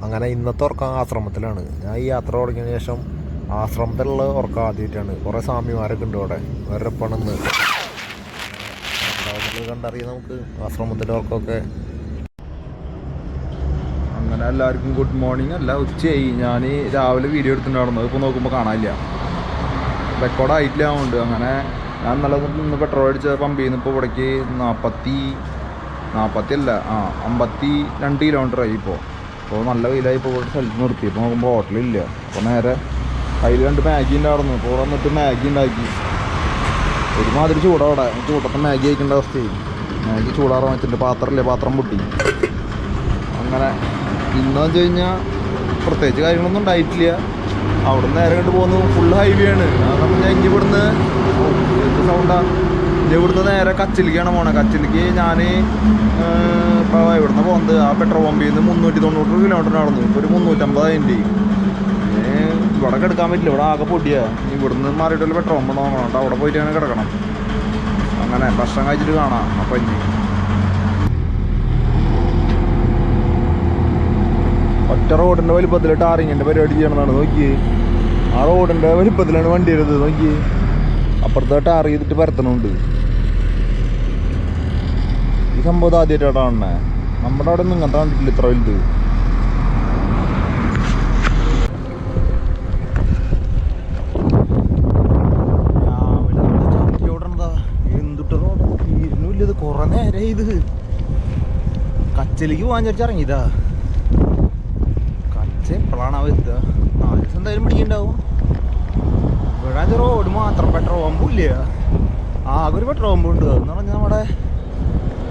അങ്ങനെ ഇന്നത്തെ ഉറക്കം ആശ്രമത്തിലാണ്. ഞാൻ ഈ യാത്ര തുടങ്ങിയതിന് ശേഷം ആശ്രമത്തിലുള്ള ഉറക്കം ആദ്യമായിട്ടാണ്. കുറേ സ്വാമിമാരൊക്കെ ഉണ്ട് അവിടെ, വേറെ പണെന്ന് കണ്ടറിയാം നമുക്ക് ആശ്രമത്തിൻ്റെ ഉറക്കമൊക്കെ. അങ്ങനെ എല്ലാവർക്കും ഗുഡ് മോർണിംഗ്. അല്ല, ഉച്ചയായി. ഞാൻ രാവിലെ വീഡിയോ എടുത്തിട്ടുണ്ടായിരുന്നു, ഇപ്പോൾ നോക്കുമ്പോൾ കാണാനില്ല, റെക്കോർഡായിട്ടില്ല. അതുകൊണ്ട് അങ്ങനെ ഞാൻ നല്ല ഇന്ന് പെട്രോൾ അടിച്ച പമ്പിൽ നിന്ന് ഇപ്പോൾ ഇവിടേക്ക് 52 കിലോമീറ്ററായി. ഇപ്പോൾ നല്ല വെയിലായി. ഇപ്പോൾ ഇവിടെ സ്ഥലത്ത് നിർത്തി. ഇപ്പോൾ നോക്കുമ്പോൾ ഹോട്ടലില്ല. അപ്പോൾ നേരെ കയ്യിൽ 2 മാഗി ഉണ്ടായിരുന്നു. ഇപ്പോൾ ഇവിടെ വന്നിട്ട് മാഗി ഉണ്ടാക്കി. ഒരുമാതിരി ചൂടവിടെ, ചൂടത്തെ മാഗി കഴിക്കേണ്ട അവസ്ഥയായി. മാഗി ചൂടാറാൻ വെച്ചിട്ട് പാത്രം പൊട്ടി. അങ്ങനെ ഇന്നെന്ന് വെച്ച് കഴിഞ്ഞാൽ പ്രത്യേകിച്ച് കാര്യങ്ങളൊന്നും ഉണ്ടായിട്ടില്ല. അവിടെ നിന്ന് നേരെ കണ്ട് പോകുന്നു, ഫുൾ ഹൈവേ ആണ്. കാരണം ഞാൻ ഇവിടുന്ന് എന്ത് സൗണ്ടാണ്, ഇവിടുന്ന് നേരെ കച്ചിലേക്കാണ് പോണത്. കച്ചിലേക്ക് ഞാൻ ഇപ്പോൾ ഇവിടുന്ന് പോകുന്നത് ആ പെട്രോൾ പമ്പിൽ നിന്ന് 390 കിലോമീറ്റർ നടന്നു. ഇപ്പോൾ ഒരു 350 ഇവിടെ കിടക്കാൻ പറ്റില്ല, ഇവിടെ ആകെ പൊടിയാ. ഇവിടുന്ന് മാറിയിട്ടുള്ള പെട്രോൾ പമ്പ് നോക്കണം കേട്ടോ, അവിടെ പോയിട്ട് അങ്ങനെ കിടക്കണം. അങ്ങനെ ഭക്ഷണം കഴിച്ചിട്ട് കാണാം. അപ്പം ഇനി ഒറ്റ റോഡിൻ്റെ വലിപ്പത്തിൽ ടാറിങ്ങിൻ്റെ പരിപാടി ചെയ്യണമെന്നാണ്. നോക്കി, ആ റോഡിൻ്റെ വലിപ്പത്തിലാണ് വണ്ടി വരുന്നത്. നോക്കി, അപ്പുറത്തെ ടാർ ചെയ്തിട്ട് പരത്തണുണ്ട്. ഈ സംഭവം ആദ്യമായിട്ടാണ് കാണണേ. നമ്മുടെ അവിടെ ഒന്നും ഇങ്ങനത്തെ കണ്ടിട്ടില്ല, ഇത്ര വലുത്. രാവിലെ ഓടണതാ, എന്തുട്ട റോഡ് തീരുന്നില്ല. ഇത് കുറെ നേരം ഇത് കച്ചലേക്ക് പോകാൻ വിചാരിച്ചിറങ്ങിയതാ. എപ്പോഴാണ് അവ എത്തുക? 4 ദിവസം എന്തായാലും പിടിക്കുന്നുണ്ടാവും. ഇവിടെ റോഡ് മാത്രം, പെട്രോൾ പമ്പും ഇല്ല. ആകെ ഒരു പെട്രോൾ പമ്പ് ഉണ്ട്. എന്ന് പറഞ്ഞാൽ നമ്മുടെ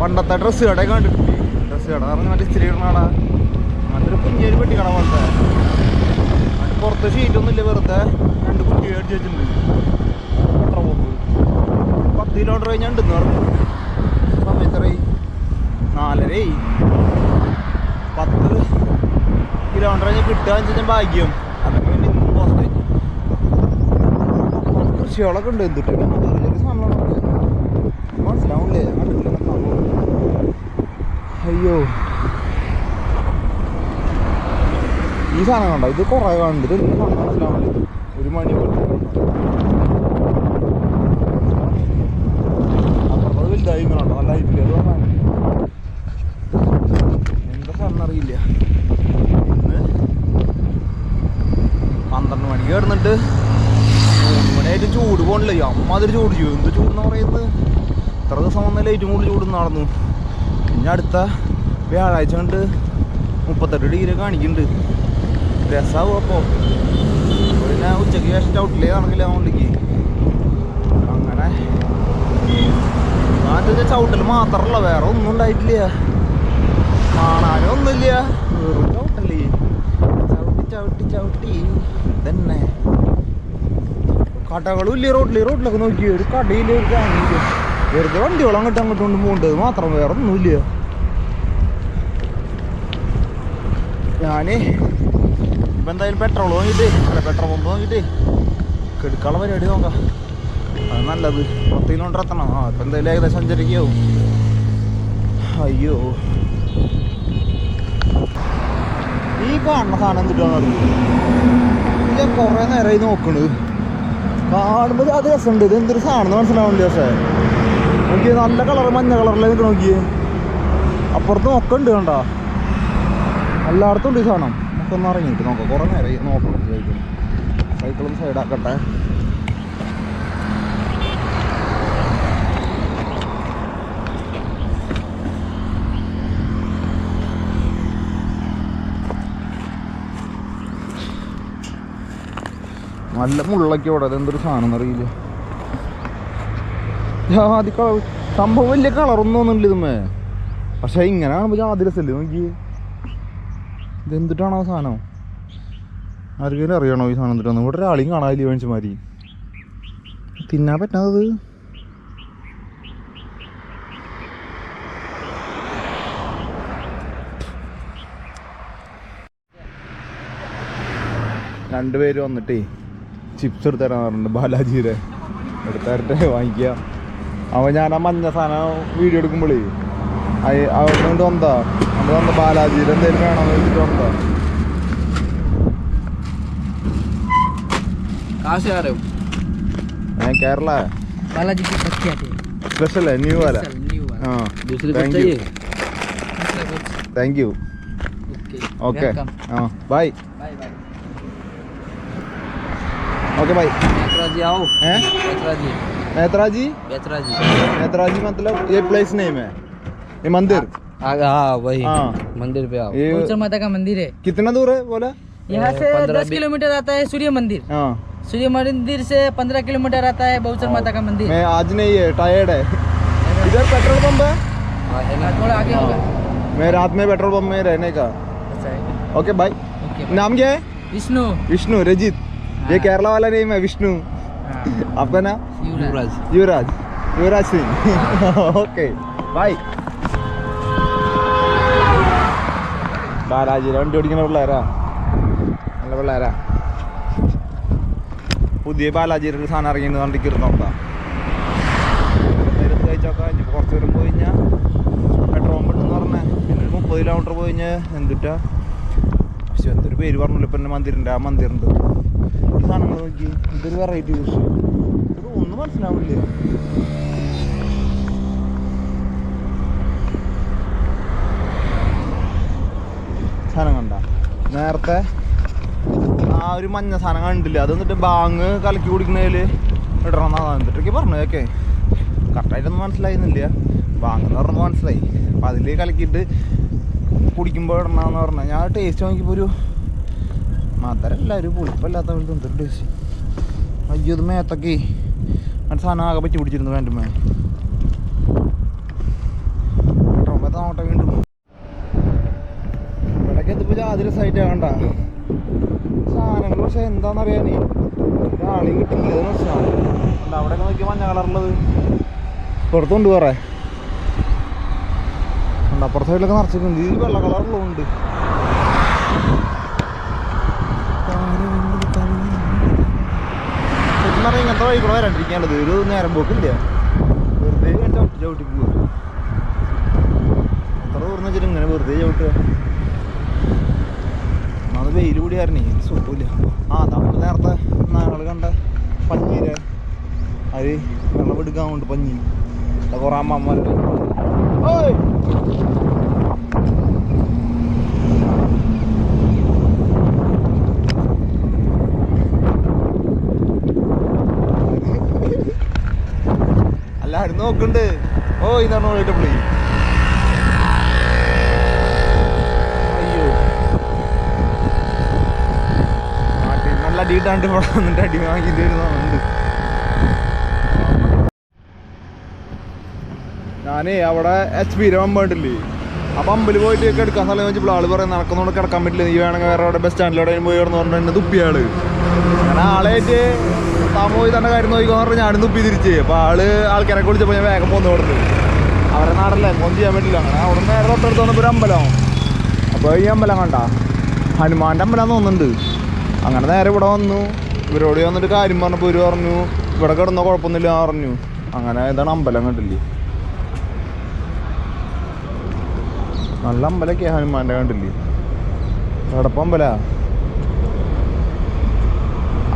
പണ്ടത്തെ ഡ്രസ്സ് കടയൊക്കെ കണ്ടിട്ടില്ലേ? ഡ്രസ്സ് കട പറഞ്ഞാൽ മറ്റേ ഇസ്തിരി ഇടുന്ന കട, അങ്ങനത്തെ ഒരു കുഞ്ഞൊരു പെട്ടിക്കട പോലത്തെ. അതിൻ്റെ പുറത്ത് ഷീറ്റൊന്നും ഇല്ല, വെറുതെ 2 കുറ്റി അടിച്ച് വെച്ചിട്ടുണ്ട്. പെട്രോൾ പമ്പ് 10 കിലോമീറ്റർ കഴിഞ്ഞാൽ ഉണ്ടെന്ന് പറഞ്ഞു. സമയത്തറയി 4:30. 10 കിലോമീറ്റർ കഴിഞ്ഞ് കിട്ടുക വെച്ചാൽ ഭാഗ്യം. അതൊക്കെ വേണ്ടി ഇന്നും പോസ്റ്റ് കഴിഞ്ഞു. കൃഷികളൊക്കെ ഉണ്ട്. എന്തിട്ട് ചെറിയ സാധനങ്ങളൊക്കെ മനസ്സിലാവില്ലേ? കണ്ടിട്ടില്ല. അയ്യോ, ഈ സാധനം കണ്ടോ? ഇത് കുറേ കാണുന്നുണ്ട്. ഇത് എന്ത് സാധനം മനസ്സിലാവില്ല. ഒരു മണി അപ്പുറത്തത് വലുതായി കണ്ടോ? നല്ല ഹൈറ്റില്ല. അത് പറഞ്ഞാൽ എന്താ സാധനം അറിയില്ല. 12 മണിക്ക് കിടന്നിട്ട് 3 മണിയായിട്ട് ചൂട് പോകണില്ല. അമ്മാതിരി ചൂട് ചെയ്യും. എന്ത് ചൂടെന്ന് പറയുന്നത്? ഇത്ര ദിവസം വന്ന ലൈറ്റും കൂടുതൽ ചൂട് നടന്നു. പിന്നെ അടുത്ത വ്യാഴാഴ്ച കൊണ്ട് 38 ഡിഗ്രി കാണിക്കുന്നുണ്ട്. രസമാവും. അപ്പോൾ പിന്നെ ഉച്ചയ്ക്ക് ശേഷം ഔട്ടിലേ കാണില്ല അതുകൊണ്ടേക്ക്. അങ്ങനെ ഞാൻ ചവിട്ടൽ മാത്രമല്ല, വേറെ ഒന്നും ഉണ്ടായിട്ടില്ല. കാണാനും ഒന്നുമില്ല, വെറും ചവിട്ടല്ലേ. ചവിട്ടി തന്നെ. കടകളും ഇല്ല റോഡിലൊക്കെ നോക്കി. ഒരു കടയില്ല, ഒരു കാണില്ല. വെറുതെ വണ്ടികൾ അങ്ങോട്ടും കൊണ്ട് പോകേണ്ടത് മാത്രം, വേറെ ഒന്നുമില്ല. ഞാന് ഇപ്പം എന്തായാലും പെട്രോൾ വാങ്ങിയിട്ട് പെട്രോൾ പമ്പ് വാങ്ങിയിട്ട് കെടുക്കാനുള്ള പരിപാടി നോക്കാം. അത് നല്ലത്. 10 കിലോമീറ്റർ എത്തണം. ഇപ്പം എന്തായാലും ഏകദേശം 5:30 ആവും. അയ്യോ, ഈ കാണുന്ന സാധനം എന്തിട്ടാണ് അറിയില്ല. ഞാൻ കുറേ നേരമായി നോക്കണത്. കാണുമ്പോൾ അത് രസമുണ്ട്. ഇത് എന്തൊരു സാധനം മനസ്സിലാവുന്നില്ല. പക്ഷേ നോക്കിയേ, നല്ല കളർ, മഞ്ഞ കളറിലേക്ക് നിൽക്കണം. നോക്കിയേ, അപ്പുറത്ത് നോക്കുന്നുണ്ട്. കണ്ടോ? എല്ലായിടത്തും ഉണ്ട് ഈ സാധനം. നമുക്കൊന്ന് ഇറങ്ങിയിട്ട് നോക്കാം. കുറേ നേരമായി നോക്കണം. സൈക്കിളൊന്ന് സൈഡാക്കട്ടെ. നല്ല മുള്ളൊക്കെ ഇവിടെ. അതെന്തൊരു സാധനം എന്നറിയില്ല. ജാതി കളർ സംഭവം, വലിയ കളറൊന്നും ഒന്നുമില്ല ഇതുമേ. പക്ഷെ ഇങ്ങനെ കാണുമ്പോൾ ജാതി രസമല്ലേ? നോക്കി, ഇതെന്തിട്ടാണോ സാധനം? ആർക്കെങ്കിലും അറിയണോ ഈ സാധനം എന്തിട്ടാണ്? ഇവിടെ ഒരാളെയും കാണാനില്ല മനുഷ്യന്മാരി. തിന്നാൻ പറ്റാത്തത്. രണ്ടുപേര് വന്നിട്ടേ ചിപ്സ് എടുത്തരാൻ പറഞ്ഞിട്ടുണ്ട്. ബാലാജിയുടെ എടുത്തരട്ടെ, വാങ്ങിക്കുക. അവൻ ഞാൻ ആ മഞ്ഞ സാധനം വീഡിയോ എടുക്കുമ്പോഴേ അവിടെ വന്നാ നമ്മൾ വന്ന ബാലാജിയുടെ എന്തെങ്കിലും വേണമെന്ന് വെച്ചിട്ട് വന്നതാ. कहाँ से आ रहे हो? मैं केरला है। बालाजी की प्रख्यात है। स्पेशल है, न्यू वाला। न्यू वाला। हाँ, दूसरे Thank को you. चाहिए? दूसरे को। Thank you. ओके। ओके, हाँ bye. Bye bye. Okay bye. Betra ji आओ। हैं? बेतरा जी। नेत्रा जी? बेतरा जी। नेत्रा जी मतलब ये प्लेस नेम है, ये मंदिर। हाँ वही। हाँ। मंदिर पे आओ। ये गौचर माता का मंदिर है। कितना दूर है बोला? यहाँ से 15 10 किलोमीटर आता है सूर्य मंदिर। हाँ, सूर्य मंदिर से 15 किलोमीटर आता है बहुचर माता का मंदिर। मैं आज नहीं है, टायर्ड है। इधर पेट्रोल पंप है, थोड़ा आगे होगा। मैं रात में पेट्रोल पंप में रहने का। अच्छा है। Okay bye. ओके नाम क्या है? विष्णु। विष्णु, रजित। ये केरला वाला नेम है विष्णु। आपका नाम? युवराज। युवराज, युवराज सिंह। Okay bye. ബാലാജി വണ്ടി ഓടിക്കുന്ന പിള്ളേരാ, നല്ല പിള്ളേരാ. പുതിയ ബാലാജിയുടെ ഒരു സാധനം ഇറങ്ങിയെന്ന് വണ്ടിക്ക് ഇരുന്നോട്ടാ. നേരത്ത് കഴിച്ചോക്കാം. ഇനി കുറച്ച് ദൂരം പോയി കഴിഞ്ഞാൽ പെട്രോൾ പമ്പ് ഉണ്ടെന്ന് പറഞ്ഞേ. പിന്നെ ഒരു 30 കിലോമീറ്റർ പോയി കഴിഞ്ഞാൽ എന്തിട്ടാ, പക്ഷെ എന്തൊരു പേര് പറഞ്ഞല്ലോ ഇപ്പം എൻ്റെ മന്ദിരുണ്ട്. ആ മന്ദിറുണ്ട്. ഈ സാധനങ്ങൾ നോക്കി ഇതൊരു വെറൈറ്റി കൃഷി, ഇത് ഒന്നും മനസ്സിലാവില്ല. സാധനം കണ്ട നേരത്തെ ആ ഒരു മഞ്ഞ സാധനം കണ്ടില്ല, അത് എന്നിട്ട് ബാങ് കലക്കി കുടിക്കുന്നതിൽ ഇടണം എന്നാണ് എന്നിട്ടൊക്കെ പറഞ്ഞു. ഓക്കെ, കറക്റ്റായിട്ടൊന്നും മനസ്സിലായിരുന്നില്ല. ബാങ് എന്ന് പറഞ്ഞപ്പോൾ മനസ്സിലായി. അപ്പം അതിൽ കലക്കിയിട്ട് കുടിക്കുമ്പോൾ ഇടണമെന്ന് പറഞ്ഞാൽ ഞാൻ ടേസ്റ്റ് നോക്കിയപ്പോൾ ഒരു മധുരമല്ല, ഒരു പുളിപ്പല്ലാത്ത പോലത്തെ എന്തൊരു ടേസ്റ്റ്. അയ്യോ, ഇത് മേത്തൊക്കെ ആ സാധനം ആകെ പറ്റി പിടിച്ചിരുന്നു. വേണ്ടുമേ നോട്ടെ വീണ്ടും ഇവിടേക്ക് എത്തിപ്പോൾ ജാതിര സൈറ്റ് ആകണ്ട സാധനങ്ങൾ. പക്ഷെ എന്താണെന്നറിയാനേ ഒരാളെയും കിട്ടില്ല. ഇത് പ്രശ്നമാണ്. അവിടെ നോക്കി മഞ്ഞ കളറുള്ളത് പുറത്തുണ്ട് കുറേ ഉണ്ട്. അപ്പുറത്തെ സൈഡിലൊക്കെ നിറച്ചിട്ടുണ്ട്. ഇത് വെള്ള കളറുള്ളതുണ്ട്. ശരിക്കും പറഞ്ഞാൽ ഇങ്ങനത്തെ വഴി കൂടെ വരാണ്ടിരിക്കാനുള്ളത് ഒരു നേരം പോക്കില്ല. വെറുതെ ചവിട്ടി പോവുക. എത്ര ദൂരം വെച്ചിട്ട് ഇങ്ങനെ വെറുതെ ചവിട്ടുക. അത് വെയിൽ കൂടിയായിരുന്നേ സുഖമില്ല. ആ നമ്മൾ നേരത്തെ ഞങ്ങൾ കണ്ട പഞ്ഞീരെ അത് വെള്ളം എടുക്കാൻ കൊണ്ട് പഞ്ഞി കുറേ അമ്മമാരുടെ എല്ലാവരും നോക്കുന്നുണ്ട്. ഓ ഇതാണ് പോയിട്ടപ്പളേ. നല്ല അടിയിട്ടാണ്ട് ഇവിടെ വന്നിട്ട് അടി വാങ്ങിയിട്ട് വരുന്നുണ്ട്. ഞാനേ അവിടെ HP പമ്പില്ലേ, ആ പമ്പിൽ പോയിട്ട് ഒക്കെ എടുക്കാൻ സ്ഥലം വെച്ചപ്പോൾ ആള് പറയാൻ നടക്കുന്നോണ്ട് കിടക്കാൻ പറ്റില്ല, നീ വേണമെങ്കിൽ വേറെ അവിടെ ബസ് സ്റ്റാൻഡിലൂടെ പോയി കിടന്ന് പറഞ്ഞാൽ എന്നെ തുപ്പിയാള്. അങ്ങനെ ആളായിട്ട് താൻ പോയി തന്നെ കാര്യം നോക്കിക്കോന്ന് പറഞ്ഞാൽ ഞാനും തുപ്പി തിരിച്ച്. അപ്പോൾ ആൾക്കാരൊക്കെ വിളിച്ചപ്പോൾ ഞാൻ വേഗം പോന്നു കൊടുത്ത്. അവരുടെ നാടല്ലേ, ഒന്നും ചെയ്യാൻ പറ്റില്ല. അങ്ങനെ അവിടെ നിന്ന് നേരെ തൊട്ടടുത്ത് വന്നപ്പോൾ ഒരു അമ്പലം. അപ്പോൾ ഈ അമ്പലം കണ്ട ഹനുമാൻ്റെ അമ്പലം തോന്നുന്നുണ്ട്. അങ്ങനെ നേരെ ഇവിടെ വന്നു. ഇവരോട് വന്നിട്ട് കാര്യം പറഞ്ഞപ്പോൾ ഇവർ പറഞ്ഞു ഇവിടെ കിടന്നോ കുഴപ്പമൊന്നുമില്ല പറഞ്ഞു. അങ്ങനെ ഇതാണ് അമ്പലം. കണ്ടില്ലേ, നല്ല അമ്പലമൊക്കെ ഹനുമാൻ്റെ. കണ്ടില്ലേ, കടപ്പമ്പല.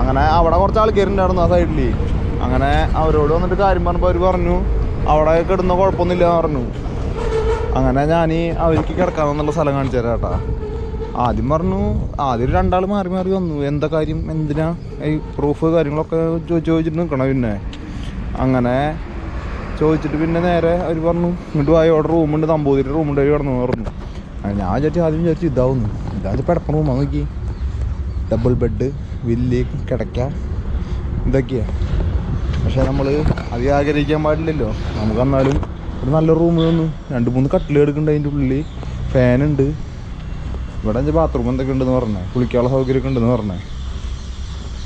അങ്ങനെ അവിടെ കുറച്ച് ആൾക്കാരുണ്ടായിരുന്നു ആ സൈഡിൽ. അങ്ങനെ അവരോട് വന്നിട്ട് കാര്യം പറഞ്ഞപ്പോൾ അവർ പറഞ്ഞു അവിടെ കിടന്നോ കുഴപ്പമൊന്നുമില്ല പറഞ്ഞു. അങ്ങനെ ഞാൻ അവർക്ക് കിടക്കാമെന്നുള്ള സ്ഥലം കാണിച്ചു തരാം കേട്ടാ. ആദ്യം പറഞ്ഞു, ആദ്യം രണ്ടാൾ മാറി മാറി വന്നു. എന്താ കാര്യം, എന്തിനാ ഈ പ്രൂഫ് കാര്യങ്ങളൊക്കെ ചോദിച്ചിട്ട് നിൽക്കണം. പിന്നെ അങ്ങനെ ചോദിച്ചിട്ട് പിന്നെ നേരെ അവർ പറഞ്ഞു ഇങ്ങോട്ട് പോയി, അവിടെ റൂമുണ്ട്, നമ്പൂതിരി റൂമുണ്ട്, അവർ കിടന്നു പറഞ്ഞു. ഞാൻ ആദ്യം വിചാരിച്ചു ഇതാവുന്നു. ഇതാത് പെടപ്പ റൂമാണ്. നോക്കി, ഡബിൾ ബെഡ്, വില്ല്, കിടക്ക, ഇതൊക്കെയാണ്. പക്ഷേ നമ്മൾ അധികം ആഗ്രഹിക്കാൻ പാടില്ലല്ലോ. നമുക്ക് എന്നാലും ഒരു നല്ല റൂം തന്നു. 2-3 കട്ടിൽ എടുക്കുന്നുണ്ട്. അതിൻ്റെ ഉള്ളിൽ ഫാനുണ്ട്. ഇവിടെ ബാത്റൂം എന്തൊക്കെ ഉണ്ടെന്ന് പറഞ്ഞേ, കുളിക്കാനുള്ള സൗകര്യമൊക്കെ ഉണ്ടെന്ന് പറഞ്ഞേ.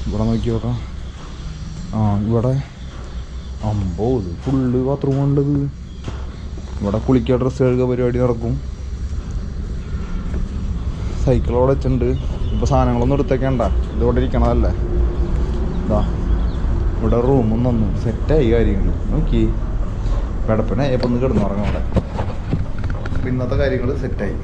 ഇവിടെ നോക്കി നോക്കാം. ആ ഇവിടെ ഫുള്ള് ബാത്റൂം ഉണ്ടത്. ഇവിടെ കുളിക്കുക, ഡ്രസ്സ് കഴുകുക പരിപാടി നടക്കും. സൈക്കിൾ അവിടെ വെച്ചിട്ടുണ്ട്. ഇപ്പോൾ സാധനങ്ങളൊന്നും എടുത്തേക്കണ്ട, ഇതോടെ ഇരിക്കണതല്ലേ. ഇതാ ഇവിടെ റൂമും തന്നു. സെറ്റായി കാര്യങ്ങൾ. നോക്കി കിടപ്പിനെ ഇപ്പം ഒന്ന് കിടന്നുറങ്ങാം അവിടെ. ഇന്നത്തെ കാര്യങ്ങൾ സെറ്റായി.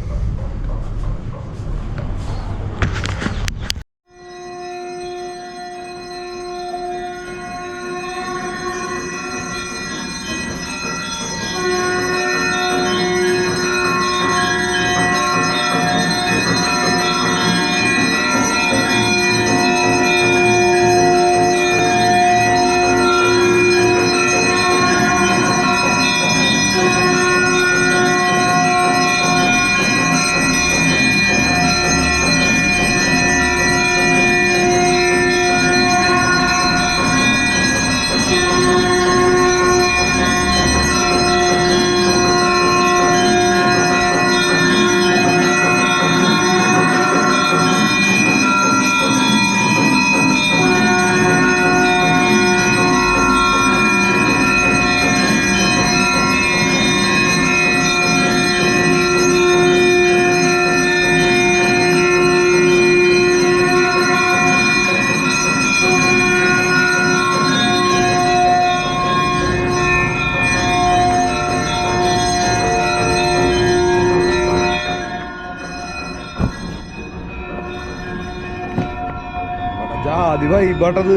ജാതി വൈബാട്ടത്.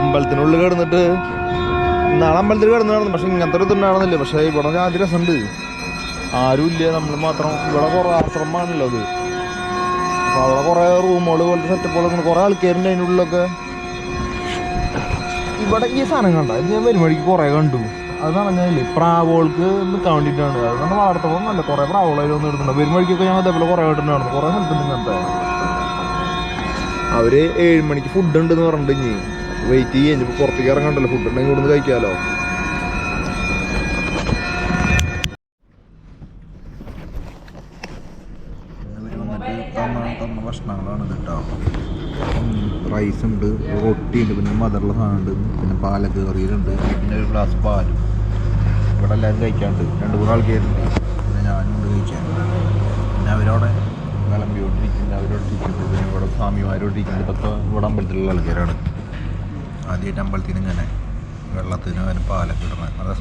അമ്പലത്തിനുള്ളിൽ കിടന്നിട്ട് നാളെ അമ്പലത്തിൽ കിടന്നു, പക്ഷെ ഇങ്ങനത്തെ ഒരു ഇതുണ്ടായിരുന്നില്ല. പക്ഷെ ഇവിടെ ജാതി രസമുണ്ട്. ആരും ഇല്ല, നമ്മൾ മാത്രം. ഇവിടെ കുറേ ആശ്രമമാണല്ലോ അത്. അപ്പോൾ അവിടെ കുറേ റൂമുകൾ പോലത്തെ സെറ്റപ്പുകൾ, കുറേ ആൾക്കാരുണ്ട് അതിൻ്റെ ഉള്ളിലൊക്കെ. ഇവിടെ ഈ സാധനം കണ്ട ഇത് ഞാൻ വരുമ്പോഴേക്ക് കുറേ കണ്ടു. അത് പറഞ്ഞാൽ പ്രാവുകൾക്ക് നിൽക്കാൻ വേണ്ടിയിട്ടാണ്. അത് നമ്മൾ വളർത്തുമ്പോൾ നല്ല കുറേ പ്രാവുകളൊന്നും എടുക്കുന്നുണ്ട്. വരുമ്പോഴേക്കൊക്കെ ഞാൻ അതേപോലെ കുറേ ആയിട്ടുണ്ടായിരുന്നു. കുറേ സ്ഥലത്തുണ്ട് ഇങ്ങനത്തെ. അവർ 7 മണിക്ക് ഫുഡ് ഉണ്ടെന്ന് പറഞ്ഞിട്ട് ഇനി വെയിറ്റ് ചെയ്യാൻ ഇപ്പോൾ പുറത്തേക്ക് ഇറങ്ങണ്ടല്ലോ. ഫുഡ് ഉണ്ടെങ്കിൽ ഇവിടുന്ന് കഴിക്കാമല്ലോ. തന്ന ഭക്ഷണങ്ങളാണ് കേട്ടോ. റൈസ് ഉണ്ട്, റൊട്ടി ഉണ്ട്, പിന്നെ മധുരമുള്ള സാധനമുണ്ട്, പിന്നെ പാലക്ക് കറിയിലുണ്ട്, പിന്നെ ഒരു ഗ്ലാസ് പാലും. ഇവിടെ എല്ലാവരും കഴിക്കാണ്ട് 2-3 ആൾക്കാരുണ്ട്. പിന്നെ ഞാനും ഉണ്ട് കഴിക്കാൻ. പിന്നെ അവരവിടെ വിളമ്പിക്കൊണ്ടിരിക്കുന്നത്, അവരോട് ഇരിക്കുന്നത്, പിന്നെ ഇവിടെ സ്വാമിമാരോട് ഇരിക്കുന്നത്. ഇതൊക്കെ ഇവിടെ അമ്പലത്തിലുള്ള ആൾക്കാരാണ്. ആദ്യമായിട്ട് അമ്പലത്തിന് ഇങ്ങനെ വെള്ളത്തിന് അതിന് പാലൊക്കെ ഇടണം. നല്ല